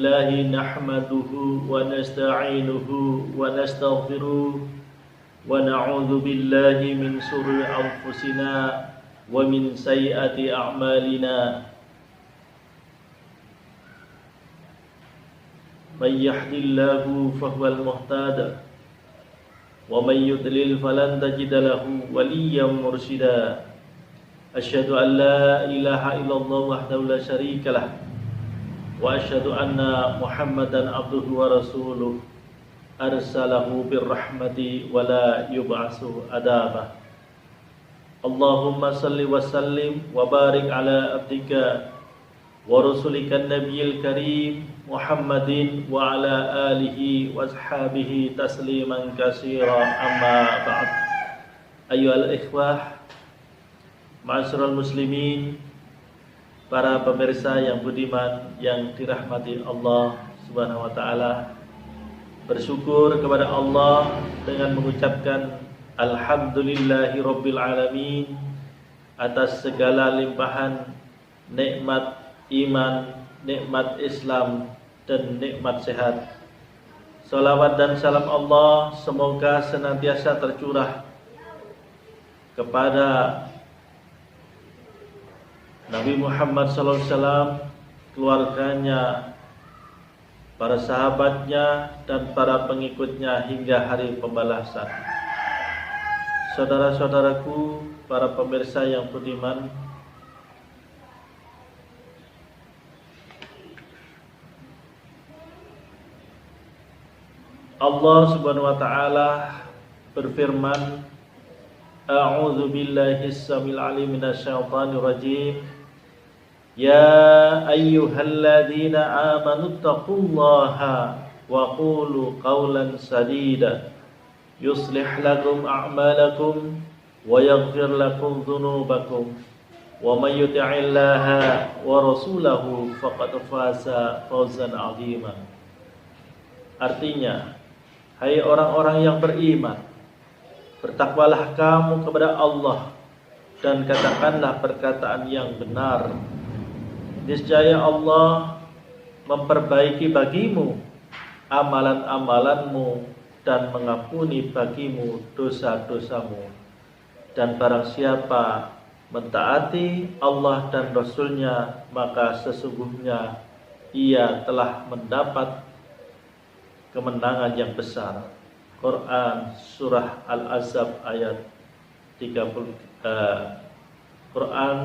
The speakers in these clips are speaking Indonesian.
لله نحمده ونستعينه ونستغفره ونعوذ بالله من شرور أنفسنا ومن سيئات أعمالنا من يهد الله فهو المهتد ومن يضلل فلن تجد له وليا مرشدا أشهد أن لا إله إلا الله وحده لا شريك له وأشهد أن محمدا عبده ورسوله أرسله بالرحمة ولا يبعث عذابا اللهم صل وسلم وبارك على عبدك ورسولك النبي الكريم محمد وعلى آله وأصحابه تسليما كثيرا أما بعد أيها الإخوة Ma'asyiral muslimin, para pemirsa yang budiman yang dirahmati Allah Subhanahu wa taala, bersyukur kepada Allah dengan mengucapkan alhamdulillahirabbil alamin atas segala limpahan nikmat iman, nikmat Islam dan nikmat sehat. Salawat dan salam Allah semoga senantiasa tercurah kepada Nabi Muhammad SAW, keluarganya, para sahabatnya, dan para pengikutnya hingga hari pembalasan. Saudara-saudaraku, para pemirsa yang budiman, Allah Subhanahu wa taala berfirman, A'udzu billahi as-samil 'alim minasyaitonir rajim. Ya ayyuhalladzina amanu taqullaha wa qulu qawlan sadida yuslih lakum a'malakum wa yaghfir lakum dhunubakum wa may yuti'illaha wa rasulahu faqad faza fawzan 'azima. Artinya, hai orang-orang yang beriman, bertakwalah kamu kepada Allah dan katakanlah perkataan yang benar. Niscaya Allah memperbaiki bagimu amalan-amalanmu dan mengampuni bagimu dosa-dosamu. Dan barang siapa mentaati Allah dan Rasulnya, maka sesungguhnya ia telah mendapat kemenangan yang besar. Quran surah Al-Ahzab ayat 30. Quran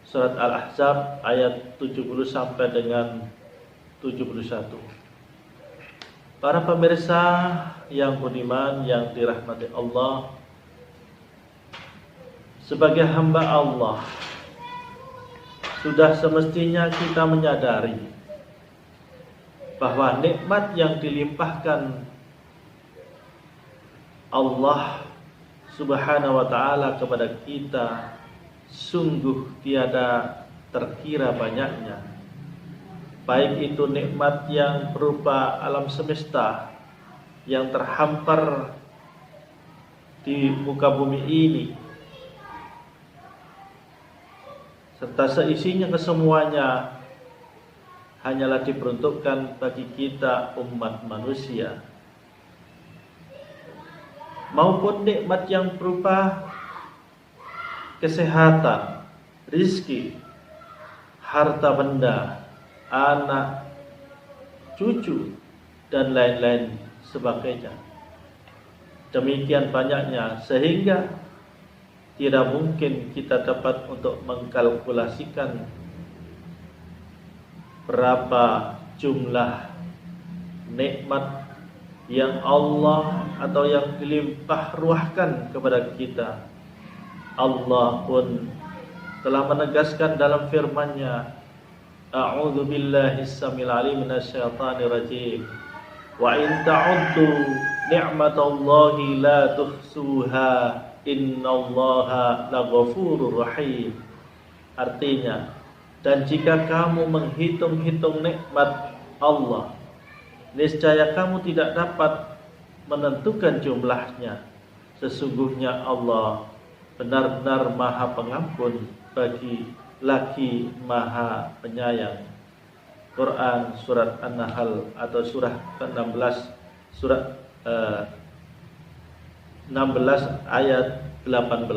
surat Al-Ahzab ayat 70 sampai dengan 71. Para pemirsa yang budiman yang dirahmati Allah, sebagai hamba Allah sudah semestinya kita menyadari bahwa nikmat yang dilimpahkan Allah Subhanahu wa taala kepada kita sungguh tiada terkira banyaknya. Baik itu nikmat yang berupa alam semesta yang terhampar di muka bumi ini, serta seisinya kesemuanya hanyalah diperuntukkan bagi kita umat manusia, maupun nikmat yang berupa kesehatan, rizki, harta benda, anak, cucu, dan lain-lain sebagainya. Demikian banyaknya sehingga tidak mungkin kita dapat untuk mengkalkulasikan berapa jumlah nikmat yang Allah atau yang dilimpah ruahkan kepada kita. Allah pun telah menegaskan dalam firman-Nya, A'udzu billahi as-samil 'alim minasyaitonir rajim. Wa in ta'uddu ni'matallahi la tuhsuha innallaha laghafurur rahim. Artinya, dan jika kamu menghitung-hitung nikmat Allah, niscaya kamu tidak dapat menentukan jumlahnya. Sesungguhnya Allah benar-benar Maha Pengampun lagi Maha Penyayang. Quran surat An-Nahl atau surah ke-16, surat 16 ayat 18.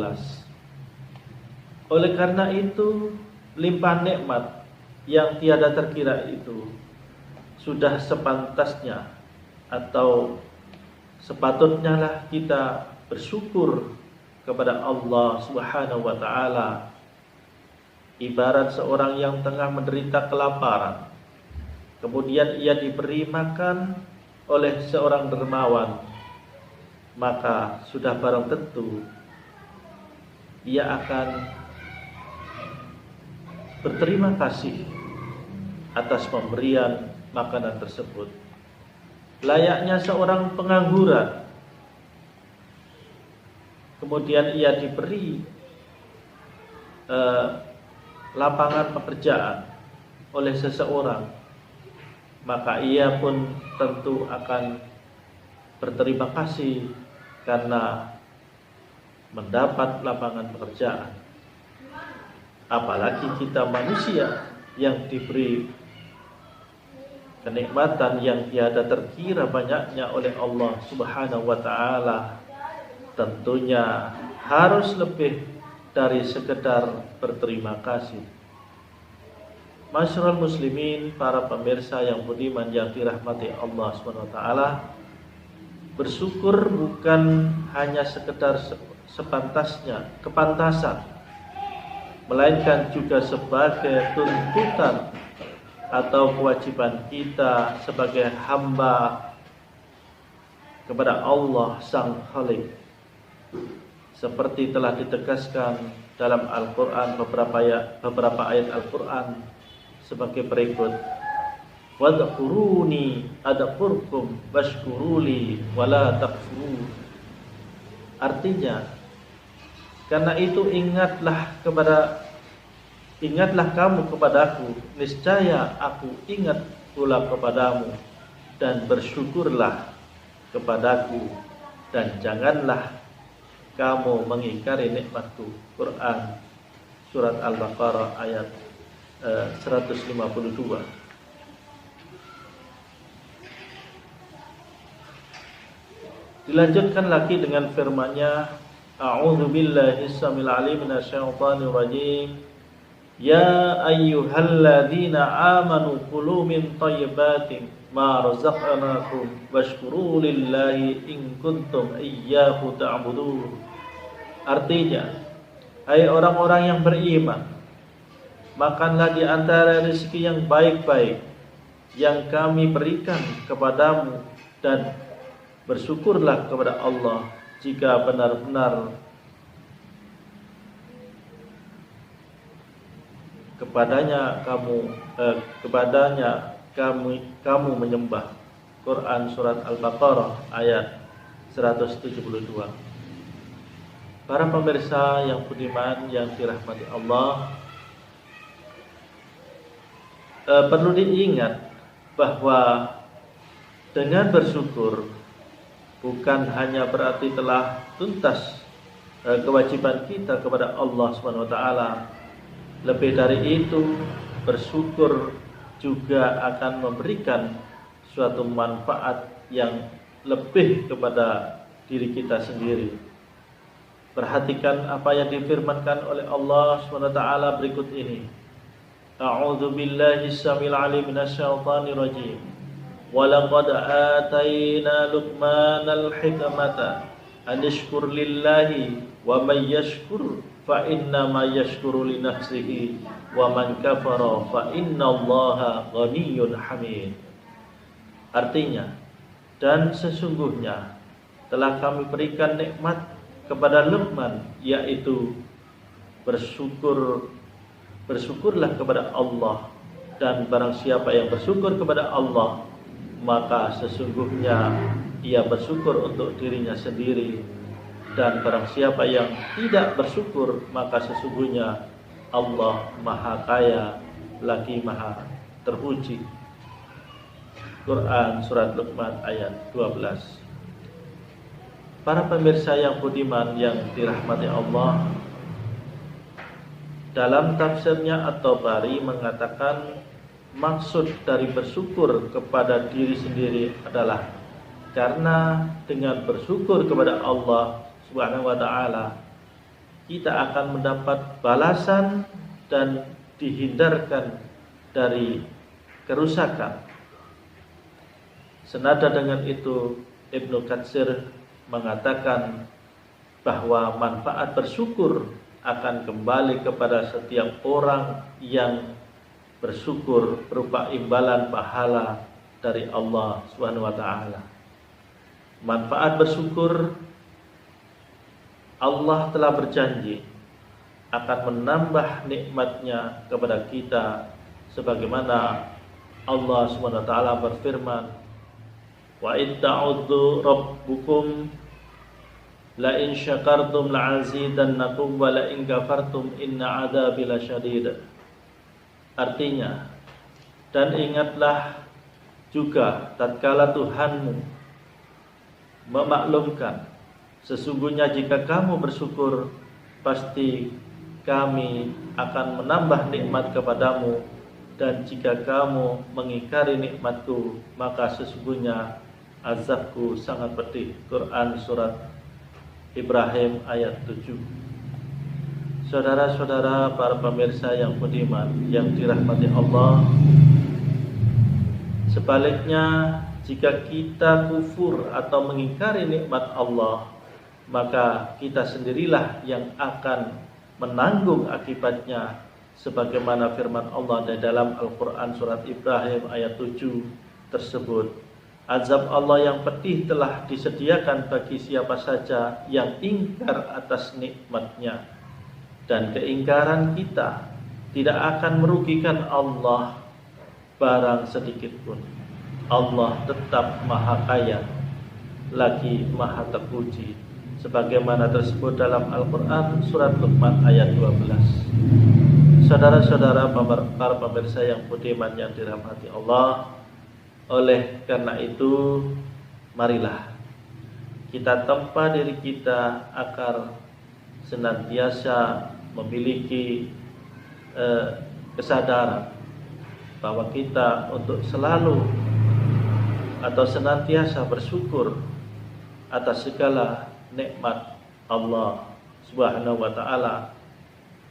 Oleh karena itu, limpah nikmat yang tiada terkira itu sudah sepantasnya atau sepatutnya lah kita bersyukur kepada Allah Subhanahu wa taala. Ibarat seorang yang tengah menderita kelaparan, kemudian ia diberi makan oleh seorang dermawan, maka sudah barang tentu ia akan berterima kasih atas pemberian makanan tersebut. Layaknya seorang pengangguran, kemudian ia diberi lapangan pekerjaan oleh seseorang, maka ia pun tentu akan berterima kasih karena mendapat lapangan pekerjaan. Apalagi kita manusia yang diberi kenikmatan yang tiada terkira banyaknya oleh Allah Subhanahu wa taala, tentunya harus lebih dari sekedar berterima kasih. Masyarul muslimin, para pemirsa yang budiman yang dirahmati Allah Subhanahu wa taala, bersyukur bukan hanya sekedar sepantasnya, kepantasan, melainkan juga sebagai tuntutan atau kewajiban kita sebagai hamba kepada Allah Sang Khalik. Seperti telah ditegaskan dalam Al-Quran, beberapa ayat Al-Quran sebagai berikut: wadhkuruni adkurkum washkuruli wala takfurun. Artinya, karena itu ingatlah kamu kepadaku, niscaya aku ingat pula kepadamu, dan bersyukurlah kepadaku, dan janganlah kamu mengingkari nikmatku. Quran surat Al-Baqarah ayat 152. Dilanjutkan lagi dengan firman-Nya, A'udzu billahi samil alim minasyaitonir rajim. Ya ayyuhalladzina amanu kulu min thayyibatin ma razaqnakum washkuru lillahi in kuntum iyyahu ta'budun. Artinya, hai orang-orang yang beriman, makanlah di antara rezeki yang baik-baik yang kami berikan kepadamu, dan bersyukurlah kepada Allah jika benar-benar kepadanya kamu menyembah. Quran surat Al-Baqarah ayat 172. Para pemirsa yang budiman yang dirahmati Allah, perlu diingat bahwa dengan bersyukur bukan hanya berarti telah tuntas kewajiban kita kepada Allah Subhanahu wa taala. Lebih dari itu, bersyukur juga akan memberikan suatu manfaat yang lebih kepada diri kita sendiri. Perhatikan apa yang difirmankan oleh Allah Subhanahu wa taala berikut ini. A'udzu billahi samil alim minasyaitonir rajim. Wa laqad atayna Luqmanal hikmata an yashkur lillahi wa may yashkur fa inna ma yashkuru li nafsihi wa man kafara fa innallaha ghaniyyun hamid. Artinya, dan sesungguhnya telah kami berikan nikmat kepada Luqman, yaitu bersyukurlah kepada Allah, dan barang siapa yang bersyukur kepada Allah, maka sesungguhnya ia bersyukur untuk dirinya sendiri. Dan barang siapa yang tidak bersyukur, maka sesungguhnya Allah Maha Kaya lagi Maha Terpuji. Quran surat Luqman ayat 12. Para pemirsa yang budiman yang dirahmati Allah, dalam tafsirnya At-Tabari mengatakan maksud dari bersyukur kepada diri sendiri adalah karena dengan bersyukur kepada Allah Subhanahu wa taala kita akan mendapat balasan dan dihindarkan dari kerusakan. Senada dengan itu, Ibnu Katsir mengatakan bahwa manfaat bersyukur akan kembali kepada setiap orang yang bersyukur berupa imbalan pahala dari Allah Subhanahu wa taala. Manfaat bersyukur, Allah telah berjanji akan menambah nikmat-Nya kepada kita sebagaimana Allah Subhanahu wa taala berfirman, "Wa in ta'udzu rabbukum la in syakartum la'azidannakum wa la in kafartum inna 'adzabi lasyadid." Artinya, dan ingatlah juga tatkala Tuhanmu memaklumkan, sesungguhnya jika kamu bersyukur pasti kami akan menambah nikmat kepadamu, dan jika kamu mengingkari nikmatku maka sesungguhnya azabku sangat pedih. Quran surat Ibrahim ayat 7. Saudara-saudara para pemirsa yang budiman yang dirahmati Allah, sebaliknya jika kita kufur atau mengingkari nikmat Allah, maka kita sendirilah yang akan menanggung akibatnya sebagaimana firman Allah di dalam Al-Quran surat Ibrahim ayat 7 tersebut. Azab Allah yang pedih telah disediakan bagi siapa saja yang ingkar atas nikmat-Nya. Dan keingkaran kita tidak akan merugikan Allah barang sedikit pun. Allah tetap maha kaya lagi maha terpuji, sebagaimana tersebut dalam Al-Quran surat Luqman ayat 12. Saudara-saudara para pemirsa yang budiman yang dirahmati Allah, oleh karena itu marilah kita tempa diri kita agar senantiasa memiliki kesadaran bahwa kita untuk selalu atau senantiasa bersyukur atas segala nikmat Allah Subhanahu wa taala.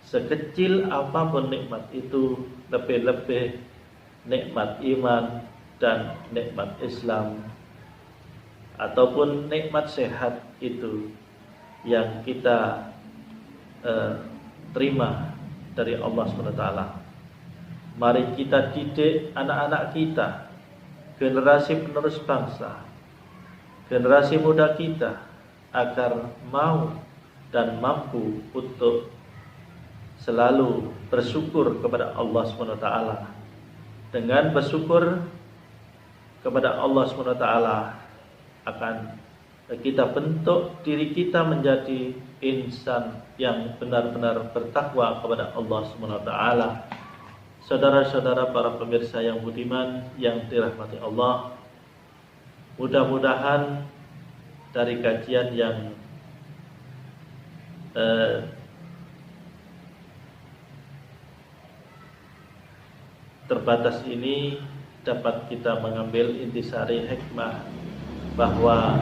Sekecil apapun nikmat itu, lebih-lebih nikmat iman dan nikmat Islam ataupun nikmat sehat itu yang kita terima dari Allah SWT. Mari kita didik anak-anak kita, generasi penerus bangsa, generasi muda kita, agar mau dan mampu untuk selalu bersyukur kepada Allah SWT. Dengan bersyukur kepada Allah SWT akan kita bentuk diri kita menjadi insan yang benar-benar bertakwa kepada Allah SWT. Saudara-saudara para pemirsa yang budiman yang dirahmati Allah, mudah-mudahan dari kajian yang terbatas ini dapat kita mengambil intisari hikmah bahwa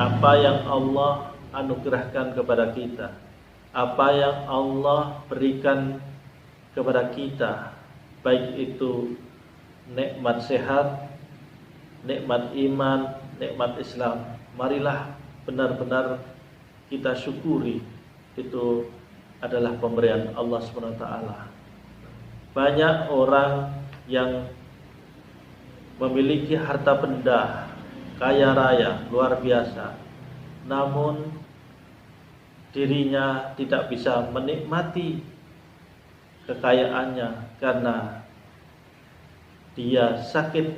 apa yang Allah anugerahkan kepada kita, apa yang Allah berikan kepada kita, baik itu nikmat sehat, nikmat iman, nikmat Islam, marilah benar-benar kita syukuri. Itu adalah pemberian Allah SWT. Banyak orang yang memiliki harta benda, kaya raya, luar biasa, namun dirinya tidak bisa menikmati kekayaannya karena dia sakit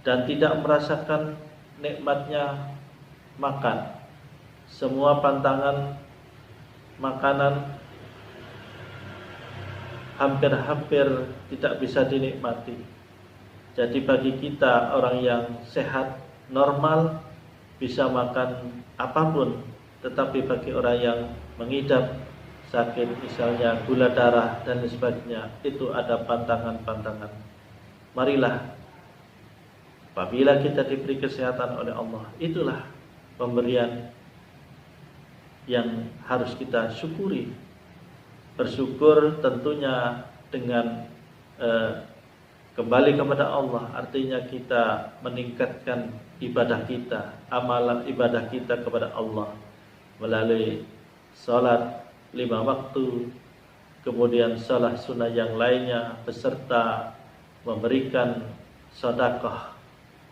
dan tidak merasakan nikmatnya makan. Semua pantangan makanan hampir-hampir tidak bisa dinikmati. Jadi bagi kita orang yang sehat, normal, bisa makan apapun, tetapi bagi orang yang mengidap sakit misalnya gula darah dan lain sebagainya, itu ada pantangan-pantangan. Marilah, apabila kita diberi kesehatan oleh Allah, itulah pemberian yang harus kita syukuri. Bersyukur tentunya dengan kembali kepada Allah, artinya kita meningkatkan ibadah kita, amalan ibadah kita kepada Allah melalui salat 5 waktu, kemudian salat sunnah yang lainnya, beserta memberikan sedekah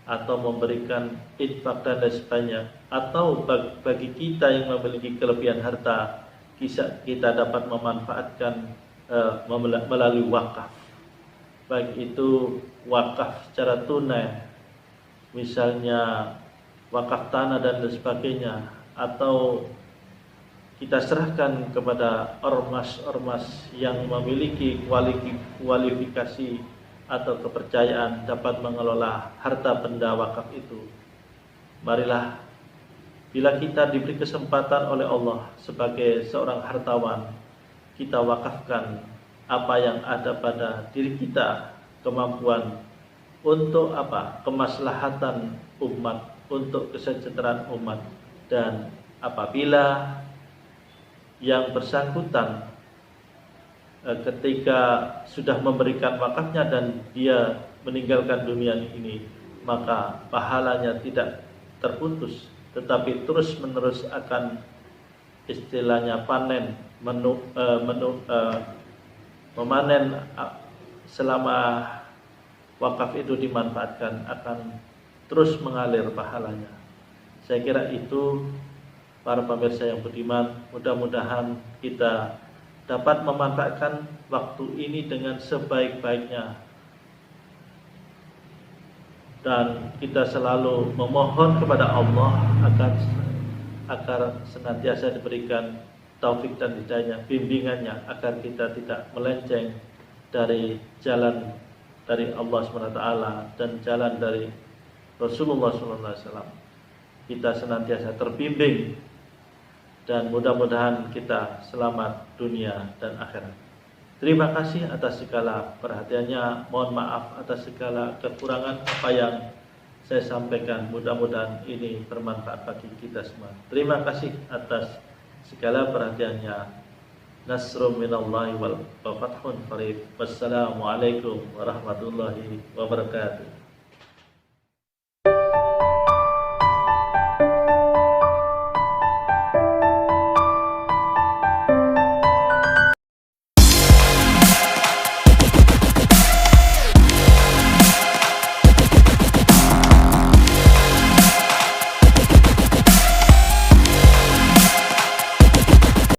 atau memberikan infak dan lain sebagainya. Atau bagi kita yang memiliki kelebihan harta, kita dapat memanfaatkan melalui wakaf, baik itu wakaf secara tunai, misalnya wakaf tanah dan lain sebagainya, atau kita serahkan kepada ormas-ormas yang memiliki kualifikasi atau kepercayaan dapat mengelola harta benda wakaf itu. Marilah, bila kita diberi kesempatan oleh Allah sebagai seorang hartawan, kita wakafkan apa yang ada pada diri kita, kemampuan untuk apa? Kemaslahatan umat, untuk kesejahteraan umat. Dan apabila yang bersangkutan ketika sudah memberikan wakafnya dan dia meninggalkan dunia ini, maka pahalanya tidak terputus, tetapi terus menerus akan istilahnya panen, memanen selama wakaf itu dimanfaatkan, akan terus mengalir pahalanya. Saya kira itu, para pemirsa yang budiman, mudah-mudahan kita dapat memanfaatkan waktu ini dengan sebaik-baiknya, dan kita selalu memohon kepada Allah agar senantiasa diberikan taufik dan hidayah, bimbingannya, agar kita tidak melenceng dari jalan dari Allah SWT dan jalan dari Rasulullah SAW. Kita senantiasa terbimbing, dan mudah-mudahan kita selamat dunia dan akhirat. Terima kasih atas segala perhatiannya. Mohon maaf atas segala kekurangan apa yang saya sampaikan. Mudah-mudahan ini bermanfaat bagi kita semua. Terima kasih atas segala perhatiannya. Nasrun minallahi wal fathun qarib. Wassalamualaikum warahmatullahi wabarakatuh.